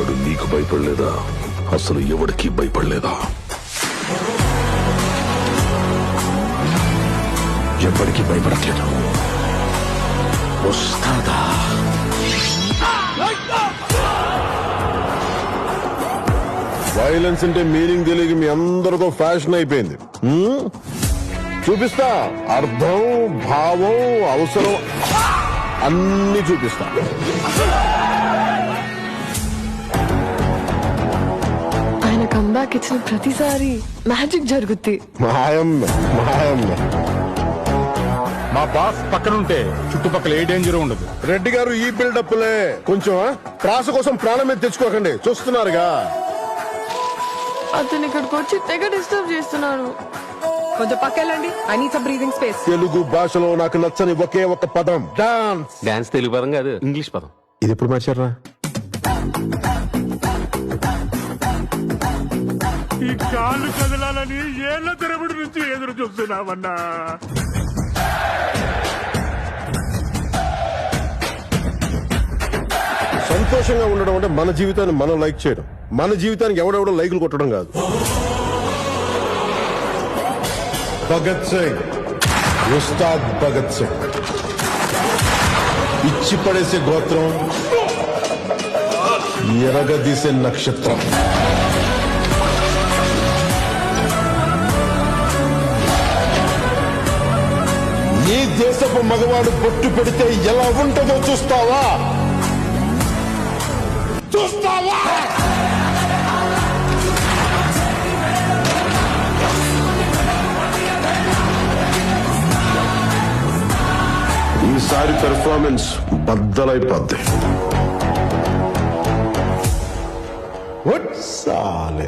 వాడు నీకు భయపడలేదా? అసలు ఎవడికి భయపడలేదా? ఎప్పటికీ భయపడట్లేదు. వస్తాదా? వైలెన్స్ అంటే మీనింగ్ తెలియక మీ అందరికీ ఫ్యాషన్ అయిపోయింది. చూపిస్తా, అర్థం, భావం, అవసరం అన్ని చూపిస్తా. ఆయన కంబ్యాక్ ఇచ్చిన ప్రతిసారి మ్యాజిక్ జరుగుద్ది. మాయమ్మ మాయమ్మ. మా బాస్ పక్కనుంటే చుట్టుపక్కల ఏ డేంజర్ ఉండదు. రెడ్డి గారు ఈ బిల్డప్లే కొంచెం ప్రాస కోసం ప్రాణం మీద తెచ్చుకోకండి. చూస్తున్నారుగా అతను ఇక్కడికి వచ్చి తెగ డిస్టర్బ్ చేస్తున్నాను. కొంచెం పక్కెళ్ళండి. I need some breathing space. Telugu భాషలో నాకు నచ్చని ఒకే ఒక పదం డాన్స్. డాన్స్ తెలుగు పదం కాదు, ఇంగ్లీష్ పదం. ఇది ఎప్పుడు మార్చారా? ఈ కాళ్ళు కదలాలని ఏళ్ల తరబడి నుంచి ఎదురు చూస్తున్నామన్నా. సంతోషంగా ఉండడం అంటే మన జీవితాన్ని మనం లైక్ చేయడం, మన జీవితానికి ఎవడెవడో లైకులు కొట్టడం కాదు. భగత్ సింగ్, ఉస్తాద్ భగత్ సింగ్ ఇచ్చి పడేసే గోత్రం, ఎరగదీసే నక్షత్రం. నీ దేశపు మగవాడు బొట్టు పెడితే ఎలా ఉంటుందో చూస్తావా? చూస్తావా? ఈసారి పెర్ఫార్మెన్స్ బద్దలైపోద్ది. సాలే